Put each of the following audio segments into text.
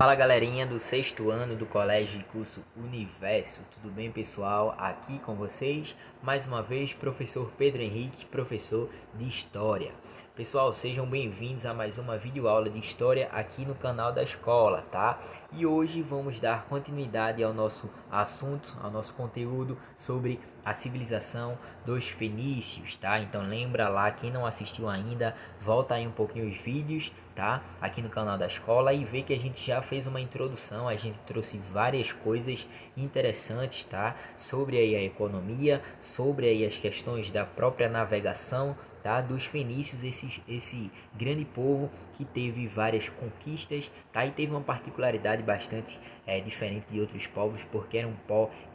Fala galerinha do sexto ano do Colégio de Curso Universo, tudo bem pessoal? Aqui com vocês, mais uma vez, professor Pedro Henrique, professor de História. Pessoal, sejam bem-vindos a mais uma videoaula de História aqui no canal da escola, tá? E hoje vamos dar continuidade ao nosso assunto, ao nosso conteúdo sobre a civilização dos fenícios, tá? Então lembra lá, quem não assistiu ainda, volta aí um pouquinho os vídeos, tá? Aqui no canal da escola e vê que a gente já fez uma introdução, a gente trouxe várias coisas interessantes, tá? Sobre aí a economia, sobre aí as questões da própria navegação, tá? Dos fenícios, esse grande povo que teve várias conquistas, tá? E teve uma particularidade bastante diferente de outros povos, porque eram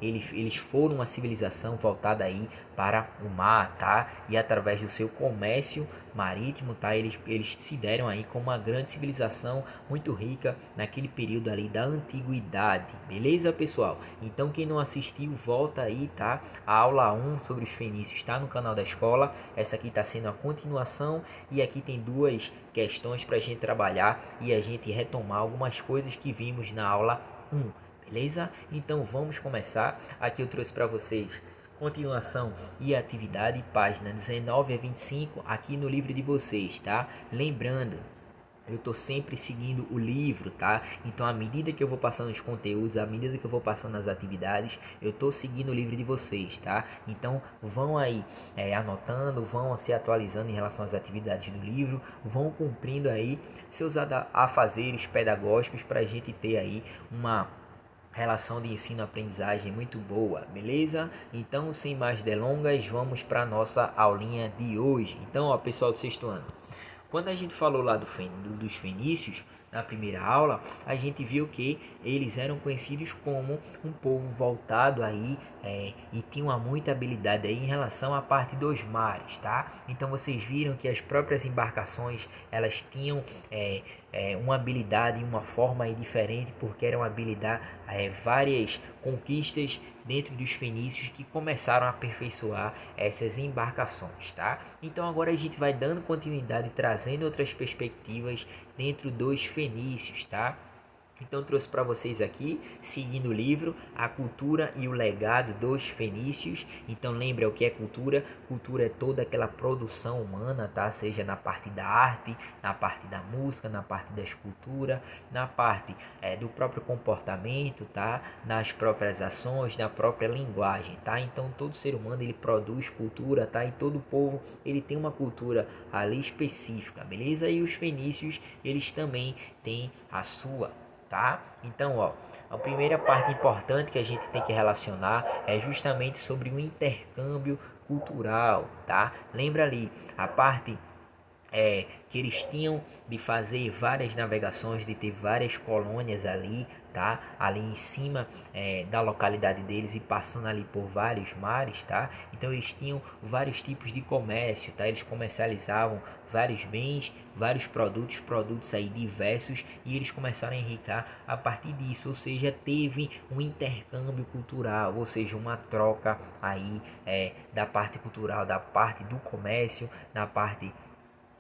eles foram uma civilização voltada aí para o mar, tá? E através do seu comércio marítimo, tá? Eles se deram aí como uma grande civilização muito rica naquele período ali da antiguidade, beleza pessoal? Então quem não assistiu, volta aí, tá? A aula 1 sobre os fenícios está no canal da escola, essa aqui está sendo a continuação e aqui tem duas questões para a gente trabalhar e a gente retomar algumas coisas que vimos na aula 1, beleza? Então vamos começar, aqui eu trouxe para vocês continuação e atividade, página 19 a 25, aqui no livro de vocês, tá? Lembrando, eu tô sempre seguindo o livro, tá? Então, à medida que eu vou passando os conteúdos, à medida que eu vou passando as atividades, eu tô seguindo o livro de vocês, tá? Então, vão aí anotando, vão se atualizando em relação às atividades do livro, vão cumprindo aí seus afazeres pedagógicos para a gente ter aí uma relação de ensino-aprendizagem muito boa, beleza? Então, sem mais delongas, vamos para nossa aulinha de hoje. Então, ó, pessoal do sexto ano, quando a gente falou lá dos fenícios, na primeira aula, a gente viu que eles eram conhecidos como um povo voltado aí e tinha uma muita habilidade aí em relação à parte dos mares, tá? Então vocês viram que as próprias embarcações elas tinham uma habilidade e uma forma aí diferente, porque era uma habilidade, várias conquistas dentro dos fenícios que começaram a aperfeiçoar essas embarcações, tá? Então agora a gente vai dando continuidade, trazendo outras perspectivas dentro dos fenícios, tá? Então trouxe para vocês aqui, seguindo o livro, a cultura e o legado dos fenícios. Então lembra o que é cultura? Cultura é toda aquela produção humana, tá? Seja na parte da arte, na parte da música, na parte da escultura, na parte do próprio comportamento, tá? Nas próprias ações, na própria linguagem, tá? Então todo ser humano ele produz cultura, tá? E todo povo ele tem uma cultura ali específica, beleza? E os fenícios eles também têm a sua, tá? Então, ó, a primeira parte importante que a gente tem que relacionar é justamente sobre o intercâmbio cultural, tá? Lembra ali a parte que eles tinham de fazer várias navegações, de ter várias colônias ali, tá? Ali em cima da localidade deles e passando ali por vários mares, tá? Então eles tinham vários tipos de comércio, tá? Eles comercializavam vários bens, vários produtos aí diversos e eles começaram a enriquecer a partir disso, ou seja, teve um intercâmbio cultural, ou seja, uma troca aí da parte cultural, da parte do comércio, na parte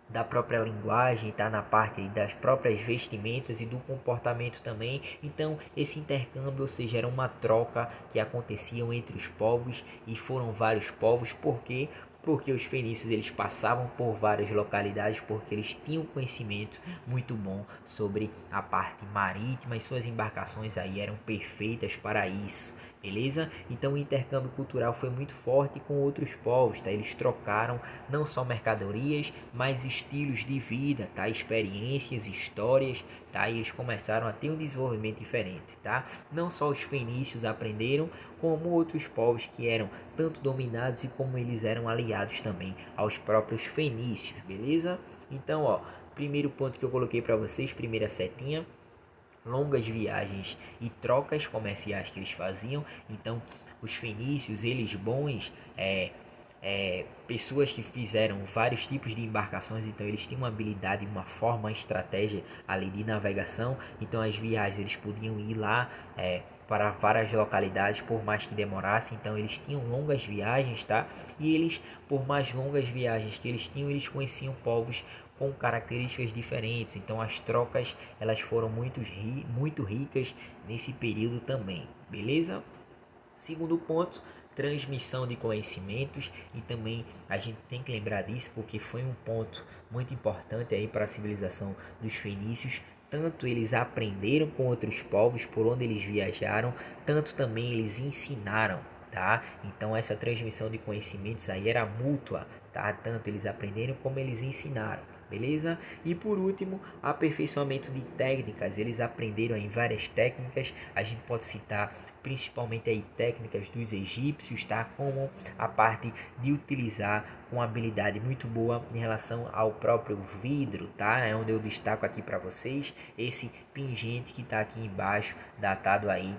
da própria linguagem, tá na parte das próprias vestimentas e do comportamento também. Então esse intercâmbio, ou seja, era uma troca que acontecia entre os povos e foram vários povos, porque os fenícios eles passavam por várias localidades, porque eles tinham conhecimento muito bom sobre a parte marítima e suas embarcações aí eram perfeitas para isso, beleza? Então o intercâmbio cultural foi muito forte com outros povos, tá? Eles trocaram não só mercadorias, mas estilos de vida, tá? Experiências, histórias, tá? E eles começaram a ter um desenvolvimento diferente, tá? Não só os fenícios aprenderam, como outros povos que eram tanto dominados e como eles eram aliados também aos próprios fenícios, beleza? Então, ó, primeiro ponto que eu coloquei para vocês, primeira setinha, longas viagens e trocas comerciais que eles faziam. Então os fenícios eles bons pessoas que fizeram vários tipos de embarcações, então eles tinham uma habilidade, uma forma, uma estratégia ali de navegação. Então as viagens eles podiam ir lá para várias localidades, por mais que demorasse. Então eles tinham longas viagens, tá? E eles, por mais longas viagens que eles tinham, eles conheciam povos com características diferentes. Então as trocas elas foram muito ricas nesse período também, beleza? Segundo ponto, transmissão de conhecimentos, e também a gente tem que lembrar disso porque foi um ponto muito importante aí para a civilização dos fenícios. Tanto eles aprenderam com outros povos por onde eles viajaram, tanto também eles ensinaram, tá? Então essa transmissão de conhecimentos aí era mútua, tá? Tanto eles aprenderam como eles ensinaram, beleza? E por último, aperfeiçoamento de técnicas. Eles aprenderam em várias técnicas. A gente pode citar principalmente aí técnicas dos egípcios, tá? Como a parte de utilizar com habilidade muito boa em relação ao próprio vidro, tá? É onde eu destaco aqui para vocês esse pingente que está aqui embaixo, datado aí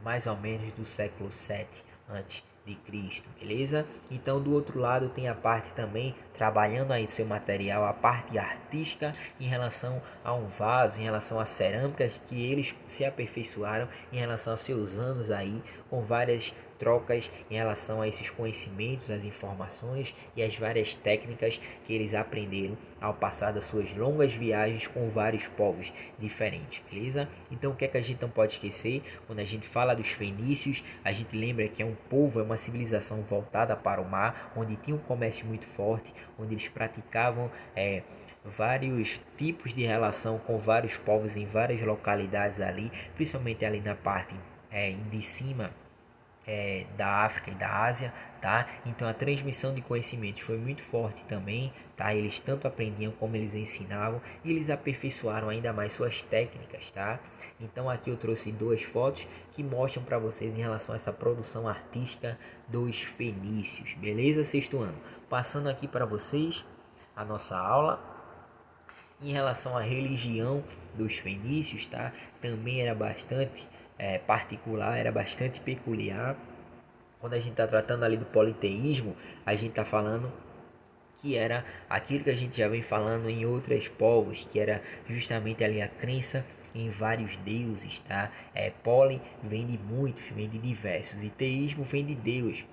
mais ou menos do século 7 antes de Cristo, beleza? Então do outro lado tem a parte também trabalhando aí seu material, a parte artística em relação a um vaso, em relação a cerâmicas, que eles se aperfeiçoaram em relação aos seus anos aí, com várias trocas em relação a esses conhecimentos, as informações e as várias técnicas que eles aprenderam ao passar das suas longas viagens com vários povos diferentes, beleza? Então o que é que a gente não pode esquecer quando a gente fala dos fenícios? A gente lembra que é um povo, é uma civilização voltada para o mar, onde tinha um comércio muito forte, onde eles praticavam vários tipos de relação com vários povos em várias localidades ali, principalmente ali na parte de cima da África e da Ásia, tá? Então a transmissão de conhecimentos foi muito forte também, tá? Eles tanto aprendiam como eles ensinavam, e eles aperfeiçoaram ainda mais suas técnicas, tá? Então aqui eu trouxe duas fotos que mostram para vocês em relação a essa produção artística dos fenícios, beleza? Sexto ano. Passando aqui para vocês a nossa aula em relação à religião dos fenícios, tá? Também era bastante particular, era bastante peculiar. Quando a gente está tratando ali do politeísmo, a gente está falando que era aquilo que a gente já vem falando em outros povos, que era justamente ali a crença em vários deuses, tá? Poli vem de muitos, vem de diversos, e teísmo vem de Deus,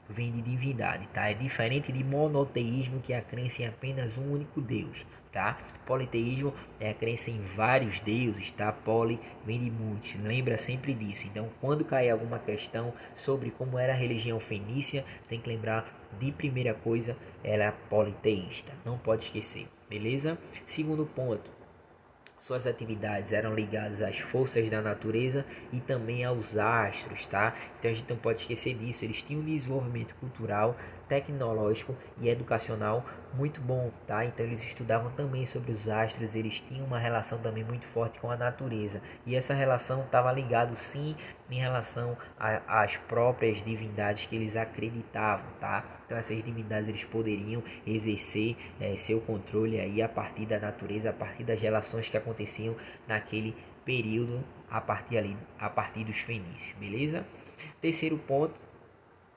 vem de divindade, tá? É diferente de monoteísmo, que é a crença em apenas um único Deus, tá? Politeísmo é a crença em vários deuses, tá? Poli vem de muitos, lembra sempre disso. Então, quando cair alguma questão sobre como era a religião fenícia, tem que lembrar de primeira coisa, ela é politeísta, não pode esquecer, beleza? Segundo ponto, suas atividades eram ligadas às forças da natureza e também aos astros, tá? Então a gente não pode esquecer disso. Eles tinham um desenvolvimento cultural, tecnológico e educacional muito bom, tá? Então eles estudavam também sobre os astros, eles tinham uma relação também muito forte com a natureza. E essa relação estava ligada sim em relação às próprias divindades que eles acreditavam, tá? Então essas divindades eles poderiam exercer seu controle aí a partir da natureza, a partir das relações que aconteciam naquele período, a partir dos fenícios, beleza? Terceiro ponto,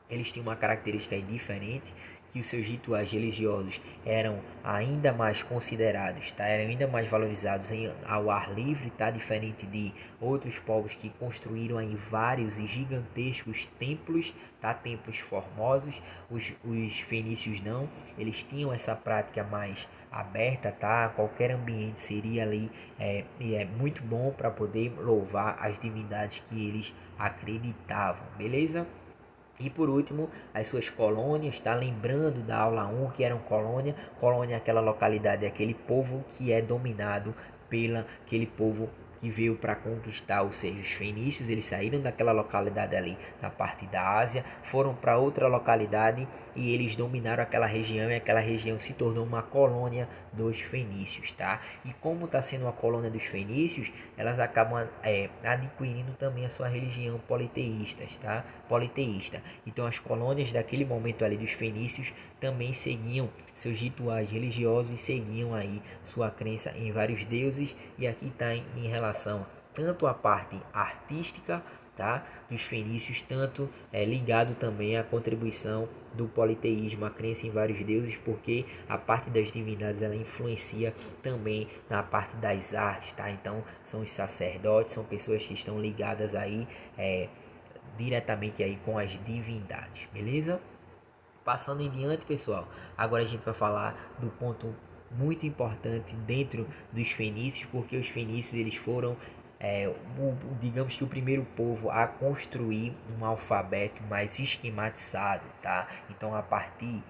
eles tinham uma característica diferente, que os seus rituais religiosos eram ainda mais considerados, tá? Eram ainda mais valorizados ao ar livre, tá? Diferente de outros povos que construíram aí vários e gigantescos templos, tá? Templos formosos. Os fenícios não, eles tinham essa prática mais aberta, tá? Qualquer ambiente seria ali e é muito bom para poder louvar as divindades que eles acreditavam, beleza? E por último, as suas colônias, tá? Lembrando da aula 1 que eram colônia. Colônia é aquela localidade, é aquele povo que é dominado pela aquele povo que veio para conquistar, ou seja, os fenícios. Eles saíram daquela localidade ali na parte da Ásia, foram para outra localidade e eles dominaram aquela região, e aquela região se tornou uma colônia dos fenícios, tá? E como está sendo uma colônia dos fenícios, elas acabam adquirindo também a sua religião politeísta, tá? Politeísta. Então as colônias daquele momento ali dos fenícios também seguiam seus rituais religiosos e seguiam aí sua crença em vários deuses. E aqui está em relação tanto à parte artística tá? Dos fenícios, tanto ligado também à contribuição do politeísmo, a crença em vários deuses, porque a parte das divindades ela influencia também na parte das artes, tá? Então são os sacerdotes, são pessoas que estão ligadas aí diretamente aí com as divindades, beleza? Passando em diante, pessoal, agora a gente vai falar do ponto muito importante dentro dos fenícios, porque os fenícios eles foram digamos que o primeiro povo a construir um alfabeto mais esquematizado, tá? Então, a partir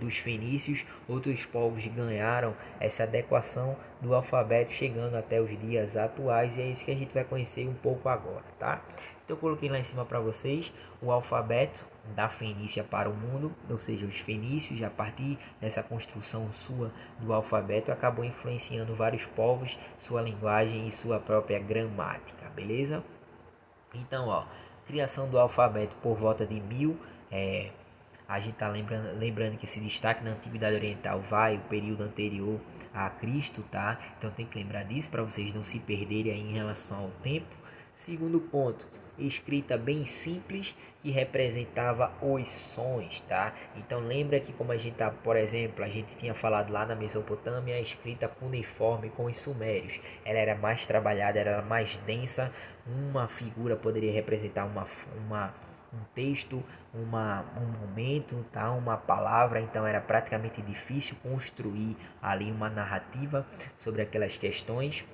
dos fenícios, outros povos ganharam essa adequação do alfabeto, chegando até os dias atuais, e é isso que a gente vai conhecer um pouco agora, tá? Então, eu coloquei lá em cima para vocês o alfabeto da Fenícia para o mundo, ou seja, os fenícios, a partir dessa construção sua do alfabeto, acabou influenciando vários povos, sua linguagem e sua própria gramática, beleza? Então, ó, criação do alfabeto por volta de 1000, a gente tá lembrando que esse destaque na Antiguidade Oriental vai o período anterior a Cristo, tá? Então tem que lembrar disso para vocês não se perderem aí em relação ao tempo. Segundo ponto, escrita bem simples que representava os sons, tá? Então lembra que como a gente tá, por exemplo, a gente tinha falado lá na Mesopotâmia, a escrita cuneiforme com os sumérios, ela era mais trabalhada, ela era mais densa, uma figura poderia representar um texto, um momento, tá? Uma palavra, então era praticamente difícil construir ali uma narrativa sobre aquelas questões.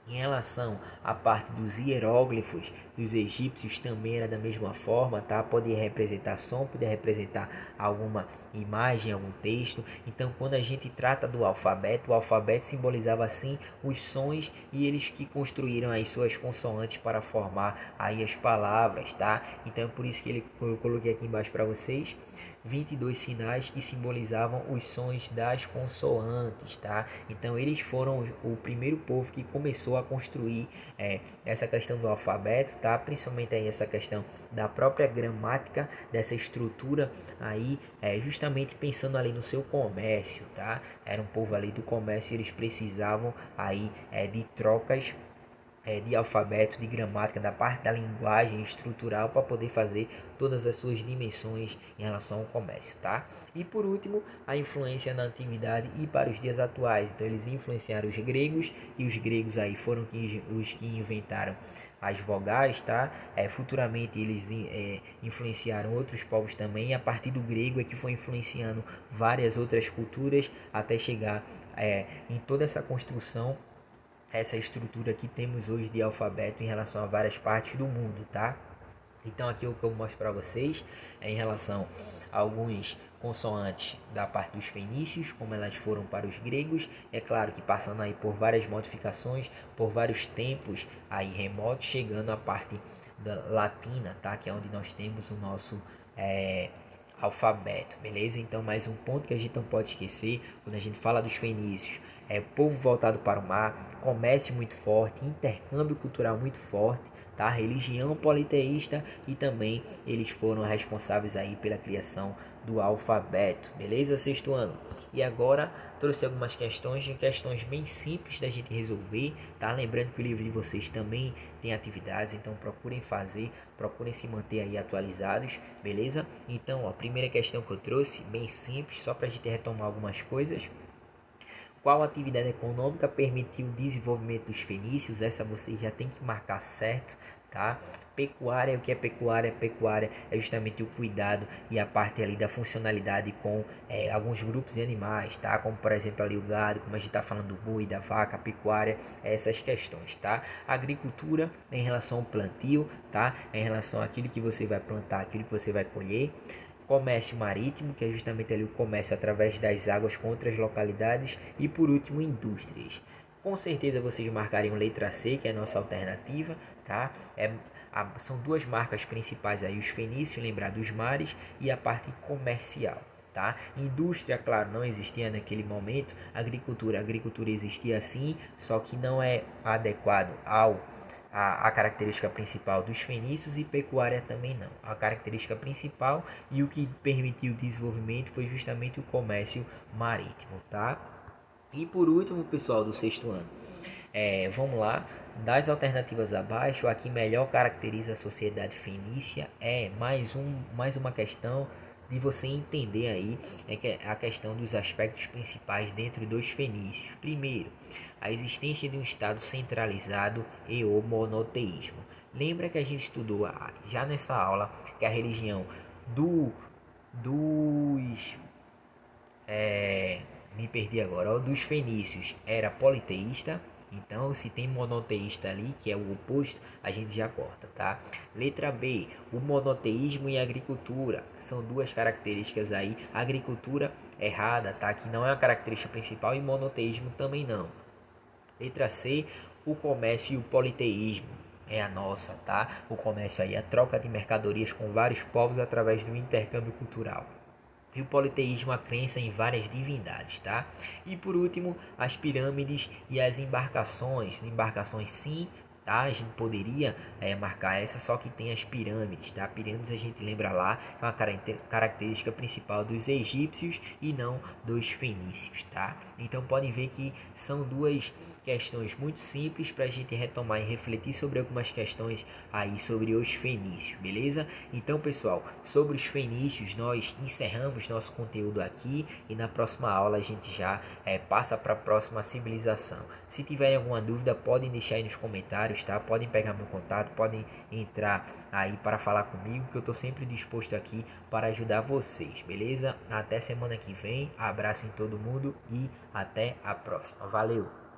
Em relação à parte dos hieróglifos dos egípcios também era da mesma forma, tá? Pode representar som, pode representar alguma imagem, algum texto. Então, quando a gente trata do alfabeto, o alfabeto simbolizava assim os sons e eles que construíram as suas consoantes para formar aí as palavras, tá? Então, é por isso que eu coloquei aqui embaixo para vocês 22 sinais que simbolizavam os sons das consoantes, tá? Então eles foram o primeiro povo que começou a construir essa questão do alfabeto, tá? Principalmente aí essa questão da própria gramática, dessa estrutura aí, justamente pensando ali no seu comércio, tá? Era um povo ali do comércio e eles precisavam aí de trocas de alfabeto, de gramática, da parte da linguagem estrutural para poder fazer todas as suas dimensões em relação ao comércio, tá? E por último, a influência na antiguidade e para os dias atuais. Então eles influenciaram os gregos, e os gregos aí foram os que inventaram as vogais, tá? Futuramente eles influenciaram outros povos também, e a partir do grego é que foi influenciando várias outras culturas até chegar em toda essa construção, essa estrutura que temos hoje de alfabeto em relação a várias partes do mundo, tá? Então aqui o que eu mostro para vocês é em relação a alguns consoantes da parte dos fenícios, como elas foram para os gregos. É claro que passando aí por várias modificações, por vários tempos aí remotos, chegando à parte da latina, tá? Que é onde nós temos o nosso alfabeto, beleza? Então mais um ponto que a gente não pode esquecer quando a gente fala dos fenícios é povo voltado para o mar, comércio muito forte, intercâmbio cultural muito forte, tá? Religião politeísta, e também eles foram responsáveis aí pela criação do alfabeto, beleza? Sexto ano. E agora trouxe algumas questões bem simples da gente resolver, tá? Lembrando que o livro de vocês também tem atividades, então procurem fazer, procurem se manter aí atualizados, beleza? Então, ó, a primeira questão que eu trouxe, bem simples, só para a gente retomar algumas coisas. Qual atividade econômica permitiu o desenvolvimento dos fenícios? Essa você já tem que marcar certo, tá? Pecuária, o que é pecuária? Pecuária é justamente o cuidado e a parte ali da funcionalidade com alguns grupos de animais, tá? Como por exemplo ali o gado, como a gente tá falando do boi, da vaca, a pecuária, essas questões, tá? Agricultura em relação ao plantio, tá? Em relação àquilo que você vai plantar, aquilo que você vai colher. Comércio marítimo, que é justamente ali o comércio através das águas com outras localidades, e por último, indústrias. Com certeza vocês marcariam letra C, que é a nossa alternativa, tá? São duas marcas principais aí, os fenícios, lembrar dos mares, e a parte comercial. Tá? Indústria, claro, não existia naquele momento. A agricultura existia sim, só que não é adequado a característica principal dos fenícios, e pecuária também não. A característica principal e o que permitiu o desenvolvimento foi justamente o comércio marítimo, tá? E por último, pessoal do sexto ano, vamos lá, das alternativas abaixo, a que melhor caracteriza a sociedade fenícia é mais uma questão de você entender aí que é a questão dos aspectos principais dentro dos fenícios. Primeiro, a existência de um estado centralizado e o monoteísmo. Lembra que a gente estudou já nessa aula que a religião do dos me perdi agora, o dos fenícios era politeísta. Então, se tem monoteísta ali, que é o oposto, a gente já corta, tá? Letra B, o monoteísmo e a agricultura. São duas características aí. Agricultura errada, tá? Que não é a característica principal e monoteísmo também não. Letra C, o comércio e o politeísmo. É a nossa, tá? O comércio aí, a troca de mercadorias com vários povos através do intercâmbio cultural. E o politeísmo, a crença em várias divindades, tá? E por último, as pirâmides e as embarcações. Embarcações sim, tá? A gente poderia marcar essa, só que tem as pirâmides, tá? Pirâmides a gente lembra lá, que é uma característica principal dos egípcios e não dos fenícios, tá? Então podem ver que são duas questões muito simples para a gente retomar e refletir sobre algumas questões aí sobre os fenícios, beleza? Então pessoal, sobre os fenícios nós encerramos nosso conteúdo aqui e na próxima aula a gente já passa para a próxima civilização. Se tiverem alguma dúvida, podem deixar aí nos comentários, tá? Podem pegar meu contato, podem entrar aí para falar comigo, que eu estou sempre disposto aqui para ajudar vocês, beleza? Até semana que vem, abraço em todo mundo e até a próxima. Valeu!